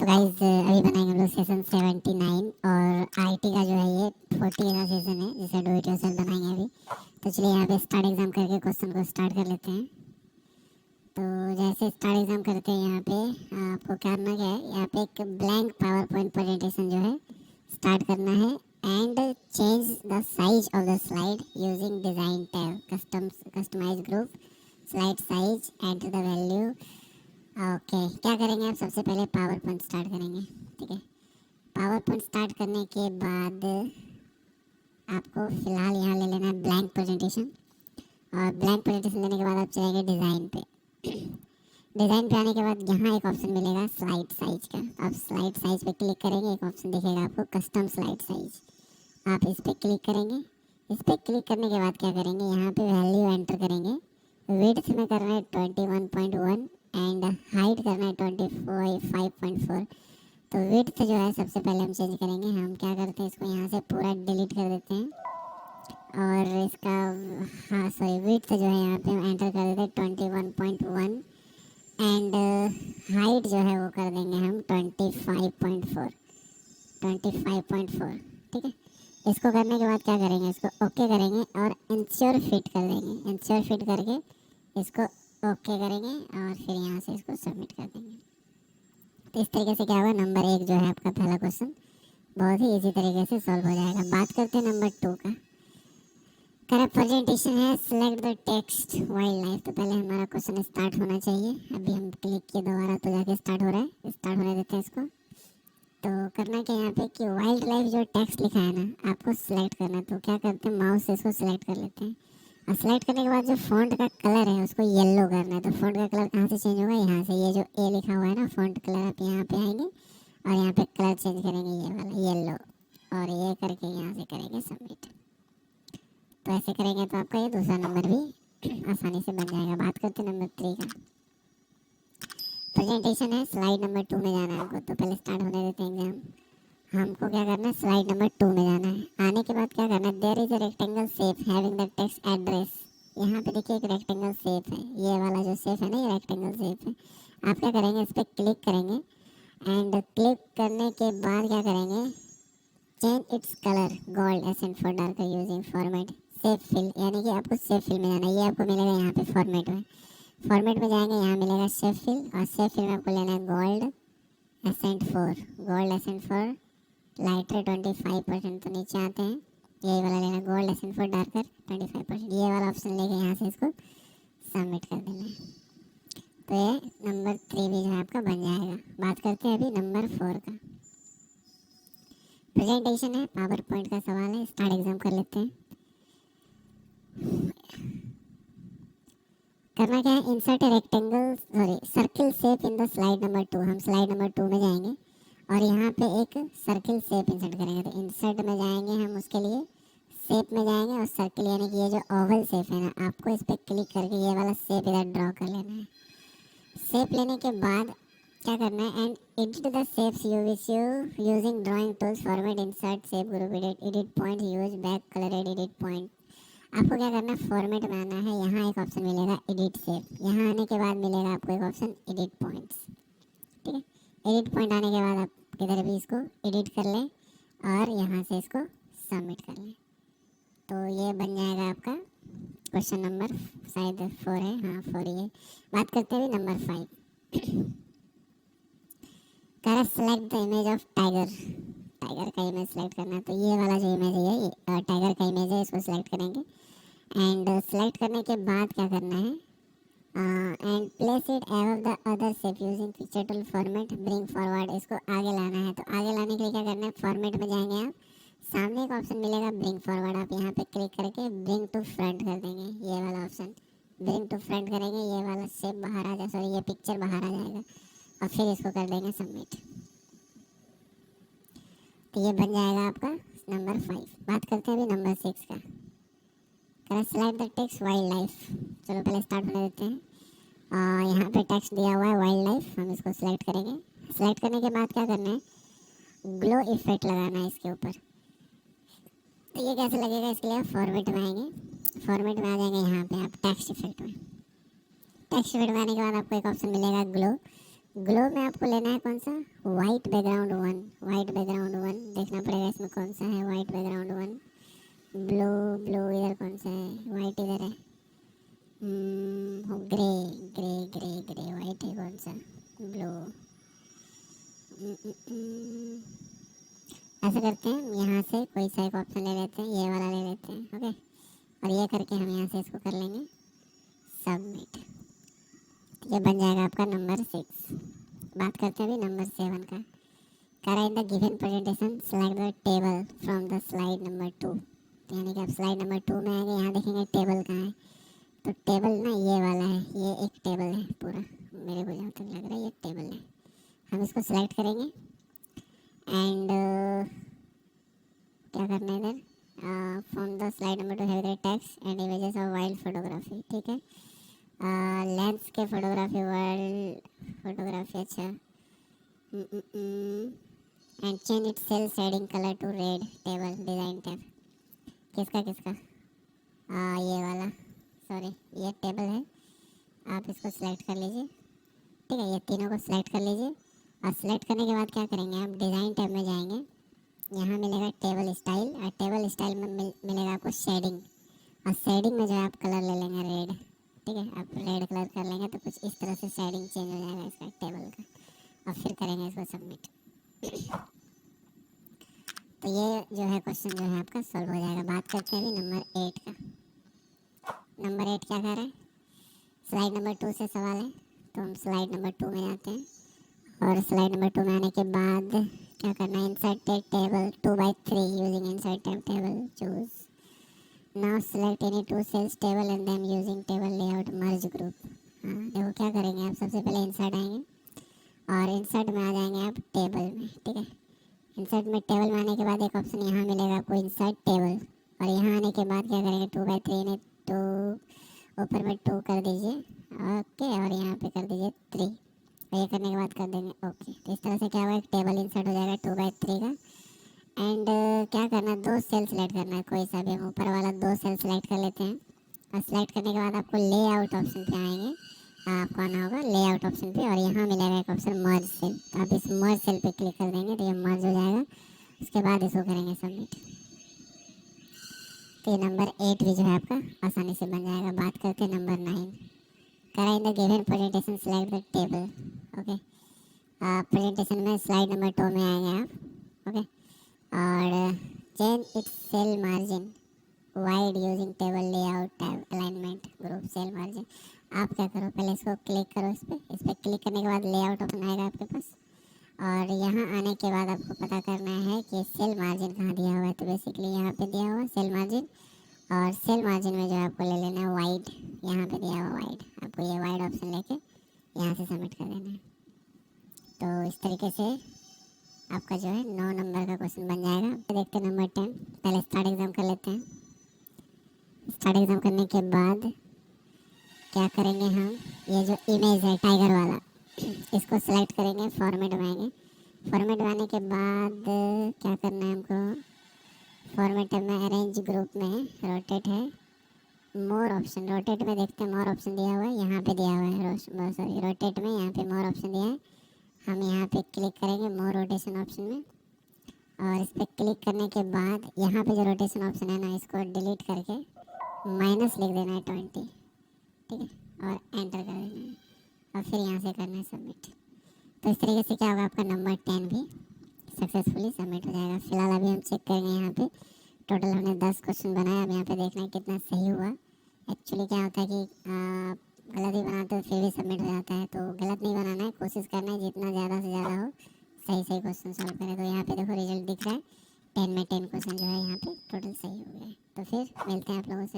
तो गाइज अभी बनाएंगे हम लोग सेशन 79 और आईटी का जो है ये 40 का सेशन है जिसे डू इट योरसेल्फ बनाएंगे अभी। तो चलिए यहाँ पे स्टार्ट एग्जाम करके क्वेश्चन को स्टार्ट कर लेते हैं। तो जैसे स्टार्ट एग्जाम करते हैं यहाँ पे आपको करना क्या है, यहाँ पे एक ब्लैंक पावर पॉइंट प्रेजेंटेशन जो है स्टार्ट करना है and change the size of the slide using design tab customize group slide size enter the value. Okay क्या करेंगे आप, सबसे पहले पावर पॉइंट स्टार्ट करेंगे। ठीक है, पावर पॉइंट स्टार्ट करने के बाद आपको फिलहाल यहाँ ले लेना है ब्लैंक प्रेजेंटेशन और ब्लैंक प्रेजेंटेशन लेने के बाद आप चलेंगे डिज़ाइन पे। डिज़ाइन पे आने के बाद यहाँ एक ऑप्शन मिलेगा स्लाइड साइज का। आप स्लाइड साइज पे क्लिक करेंगे, एक ऑप्शन दिखेगा आपको कस्टम स्लाइड साइज, आप इस पर क्लिक करेंगे। इस पर क्लिक करने के बाद क्या करेंगे, यहाँ पे वैल्यू एंटर करेंगे। विड्थ में करना है 21.1 एंड हाइट करना है 25.4। तो विड्थ जो है सबसे पहले हम चेंज करेंगे। हम क्या करते हैं, इसको यहाँ से पूरा डिलीट कर देते हैं और इसका विड्थ जो है यहाँ पे हम एंटर कर देते हैं 21.1 एंड हाइट जो है वो कर देंगे हम 25.4। ठीक है, इसको करने के बाद क्या करेंगे, इसको ओके करेंगे और इंश्योर फिट कर देंगे। इंश्योर फिट करके इसको ओके करेंगे और फिर यहाँ से इसको सबमिट कर देंगे। तो इस तरीके से क्या होगा, नंबर 1 जो है आपका पहला क्वेश्चन बहुत ही इजी तरीके से सॉल्व हो जाएगा। बात करते हैं नंबर 2 का। करेक्ट प्रेजेंटेशन है select the text wild life. तो पहले हमारा क्वेश्चन स्टार्ट होना चाहिए। अभी हम क्लिक किए दोबारा तो जाके स्टार्ट हो रहा है, स्टार्ट होने देते हैं इसको। तो करना क्या यहाँ पे कि वाइल्ड लाइफ जो टेक्स्ट लिखा है ना, आपको सिलेक्ट करना है। तो क्या करते हैं, माउस से इसको सिलेक्ट कर लेते हैं और सिलेक्ट करने के बाद जो फॉन्ट का कलर है उसको येलो करना है। तो फॉन्ट का कलर कहाँ से चेंज होगा, यहाँ से। ये जो ए लिखा हुआ है ना फॉन्ट कलर, आप यहाँ पे आएंगे और यहाँ पे कलर चेंज करेंगे, ये वाला येलो, और ये करके यहाँ से करेंगे सबमिट। तो ऐसे करेंगे तो आपका ये दूसरा नंबर भी आसानी से बन जाएगा। बात करते हैं नंबर 3 का। प्रेजेंटेशन है स्लाइड नंबर 2 में जाना है हमको। तो पहले स्टार्ट होने देते हैं एग्जाम। हमको क्या करना है, स्लाइड नंबर 2 में जाना है। आने के बाद क्या करना है, there is a rectangle shape having the text address. यहाँ पे देखिए एक रेक्टेंगल शेप है, ये वाला जो शेप है ना, ये रेक्टेंगल शेप है। आप क्या करेंगे, इस पर क्लिक करेंगे एंड क्लिक करने के बाद क्या करेंगे, change its colour gold accent four darker using format shape fill. यानी कि आपको शेप फिल में जाना है। ये आपको मिलेगा यहाँ पे फॉर्मेट में। फॉर्मेट में जाएंगे, यहाँ मिलेगा शेप फिल और शेप फिल में आपको लेना है गोल्ड एसेंट फॉर लाइटर 25%। तो नीचे आते हैं, यही वाला लेना गोल्ड एसेंट फॉर डार्कर 25%। ये वाला ऑप्शन लेके यहाँ से इसको सबमिट कर देना है। तो ये नंबर 3 भी जो है आपका बन जाएगा। बात करते हैं अभी नंबर 4 का। प्रेजेंटेशन है, पावर पॉइंट का सवाल है, स्टार्ट एग्जाम कर लेते हैं। करना क्या है, insert rectangle circle shape in the slide number 2। हम स्लाइड नंबर 2 में जाएंगे और यहाँ पे एक सर्किल शेप इंसर्ट करेंगे। तो इंसर्ट में जाएंगे हम, उसके लिए शेप में जाएंगे और सर्किल यानी कि ये जो ओवल शेप है ना, आपको इस पर क्लिक करके ये वाला शेप इधर ड्रॉ कर लेना है। शेप लेने के बाद क्या करना है, and edit the shapes using drawing tools format insert shape group edit point use back colour edit point. आपको क्या करना है, फॉर्मेट में आना है। यहाँ एक ऑप्शन मिलेगा एडिट शेप, यहाँ आने के बाद मिलेगा आपको एक ऑप्शन एडिट पॉइंट्स। ठीक है, एडिट पॉइंट आने के बाद आप किधर भी इसको एडिट कर लें और यहाँ से इसको सबमिट कर लें। तो ये बन जाएगा आपका क्वेश्चन नंबर शायद 4 है, हाँ 4 ही है। बात करते हैं नंबर 5। करें select the image of tiger. Tiger का इमेज सेलेक्ट करना है। तो ये वाला जो इमेज है, ये टाइगर का इमेज है, इसको सेलेक्ट करेंगे एंड सेलेक्ट करने के बाद क्या करना है, and place it above the other shape using picture tool format bring forward. इसको आगे लाना है। तो आगे लाने के लिए क्या करना है, फॉर्मेट में जाएंगे आप, सामने एक ऑप्शन मिलेगा ब्रिंग फॉरवर्ड, आप यहाँ पे क्लिक करके ब्रिंग टू फ्रंट कर देंगे। ये वाला ऑप्शन ब्रिंग टू फ्रंट करेंगे, ये वाला शेप बाहर आ जाए, सॉरी ये पिक्चर बाहर आ जाएगा और फिर इसको कर देंगे सबमिट। तो ये बन जाएगा आपका नंबर 5। बात करते हैं अभी नंबर 6 का। Select the text wild life. चलो पहले स्टार्ट होने देते हैं। यहाँ पे टेक्स्ट दिया हुआ है वाइल्ड लाइफ, हम इसको सिलेक्ट करेंगे। सिलेक्ट करने के बाद क्या करना है, ग्लो इफेक्ट लगाना है इसके ऊपर। तो ये कैसे लगेगा, इसके लिए फॉर्मेट में आएंगे। फॉर्मेट में आ जाएंगे यहाँ पे आप टेक्स्ट इफेक्ट में। टेक्स्ट इफेक्ट में आने के बाद आपको एक ऑप्शन मिलेगा ग्लो। ग्लो में आपको लेना है कौन सा, white background one, white background one देखना पड़ेगा इसमें कौन सा है, white background one. Blue, blue इधर कौन सा है, वाइट इधर है, grey, grey grey grey, white है कौन सा, ब्लू। ऐसा करते हैं, यहाँ से कोई सा एक ऑप्शन ले लेते हैं, ये वाला ले लेते हैं, ओके। और ये करके हम यहाँ से इसको कर लेंगे सबमिट। ये बन जाएगा आपका नंबर 6। बात करते हैं अभी नंबर 7 का। कह रहा है इन the given presentation select the table from the slide number 2। यानी कि आप स्लाइड नंबर 2 में आएंगे, यहाँ देखेंगे टेबल कहाँ है। तो टेबल ना ये वाला है, ये एक टेबल है पूरा, मेरे को जहाँ तक लग रहा है ये टेबल है। हम इसको सेलेक्ट करेंगे एंड क्या करना है इधर, from the slide number 2 have the text and images of wild photography, ठीक है। लेंस के फोटोग्राफी, वाइल्ड फोटोग्राफी, अच्छा। And change it cell shading colour to red, table design tab. किसका किसका, ये वाला, सॉरी ये टेबल है, आप इसको सिलेक्ट कर लीजिए, ठीक है। ये तीनों को सिलेक्ट कर लीजिए और सिलेक्ट करने के बाद क्या करेंगे, आप डिज़ाइन टैब में जाएंगे, यहाँ मिलेगा टेबल स्टाइल, और टेबल स्टाइल में मिलेगा आपको शेडिंग, और शेडिंग में जो है आप कलर ले लेंगे रेड, ठीक है। आप रेड कलर कर लेंगे तो कुछ इस तरह से शेडिंग चेंज हो जाएगा इसका टेबल का, और फिर करेंगे इसको सबमिट। तो ये जो है क्वेश्चन जो है आपका सॉल्व हो जाएगा। बात करते हैं अभी नंबर 8 का। नंबर 8 क्या कह रहा है, स्लाइड नंबर 2 से सवाल है, तो हम स्लाइड नंबर 2 में जाते हैं, और स्लाइड नंबर 2 में आने के बाद क्या करना है, insert table 2/3 using insert table, choose now select any 2 cells table and then using table layout merge group. हाँ देखो क्या करेंगे, आप सबसे पहले इंसर्ट आएंगे और इंसर्ट में आ जाएंगे आप टेबल में, ठीक है। इंसर्ट में टेबल में आने के बाद एक ऑप्शन यहाँ मिलेगा आपको इंसर्ट टेबल, और यहाँ आने के बाद क्या करेंगे 2/3 ने 2 ऊपर में 2 कर दीजिए, ओके, और यहाँ पे कर दीजिए 3, ये करने के बाद कर देंगे ओके। तो इस तरह से क्या होगा, एक टेबल इंसर्ट हो जाएगा 2/3 का। एंड क्या करना है, 2 सेल सेलेक्ट करना है, कोई सा भी, हम ऊपर वाला 2 सेल सेलेक्ट कर लेते हैं, और सेलेक्ट करने के बाद आपको लेआउट ऑप्शन पे आएंगे, आपको आना होगा लेआउट ऑप्शन पे, और यहाँ मिलेगा एक ऑप्शन मर्ज सेल, तो आप इस मर्ज सेल पे क्लिक कर देंगे तो ये मर्ज हो जाएगा। उसके बाद इसको करेंगे सबमिट, तो ये नंबर 8 भी जो है आपका आसानी से बन जाएगा। बात करते हैं नंबर 9। करा in the given presentation select the table, okay. Presentation में स्लाइड नंबर 2 में आएंगे आप, ओके, और change its cell margin wide using table layout tab alignment group cell margin. आप क्या करो, पहले इसको क्लिक करो, इस पर क्लिक करने के बाद लेआउट ऑप्शन आएगा आपके पास, और यहाँ आने के बाद आपको पता करना है कि सेल मार्जिन कहाँ दिया हुआ है, तो बेसिकली यहाँ पे दिया हुआ है सेल मार्जिन, और सेल मार्जिन में जो आपको ले लेना है वाइड, यहाँ पे दिया हुआ वाइड, आपको ये वाइड ऑप्शन लेके यहाँ से सबमिट कर देना है। तो इस तरीके से आपका जो है 9 नंबर का क्वेश्चन बन जाएगा। तो देखते हैं नंबर 10, पहले स्टार्ट एग्जाम कर लेते हैं। स्टार्ट एग्जाम करने के बाद क्या करेंगे हम, ये जो इमेज है टाइगर वाला, इसको सेलेक्ट करेंगे, फॉर्मेट में आएंगे, फॉर्मेट में आने के बाद क्या करना है हमको, फॉर्मेट में अरेंज ग्रुप में रोटेट है, मोर ऑप्शन, रोटेट में देखते हैं मोर ऑप्शन दिया हुआ है, यहाँ पे दिया हुआ है, सॉरी रोटेट में यहाँ पे मोर ऑप्शन दिया है, हम यहाँ पे क्लिक करेंगे मोर रोटेशन ऑप्शन में, और इस पर क्लिक करने के बाद यहाँ पे जो रोटेशन ऑप्शन है ना, इसको डिलीट करके माइनस लिख देना है 20, ठीक है, और एंटर कर देना है, और फिर यहाँ से करना है सबमिट। तो इस तरीके से क्या होगा, आपका नंबर 10 भी सक्सेसफुली सबमिट हो जाएगा। फिलहाल अभी हम चेक करेंगे, यहाँ पे टोटल हमने 10 क्वेश्चन बनाया, अब यहाँ पे देखना है कितना सही हुआ। एक्चुअली क्या होता है कि गलत ही बनाते हो फिर भी सबमिट हो जाता है, तो गलत नहीं बनाना है, कोशिश करना है जितना ज़्यादा से ज़्यादा हो सही सही क्वेश्चन सॉल्व करें। तो यहाँ पे देखो रिजल्ट दिख रहा है, 10 में 10 क्वेश्चन जो है यहाँ पे टोटल सही हो गए। तो फिर मिलते हैं आप लोगों से।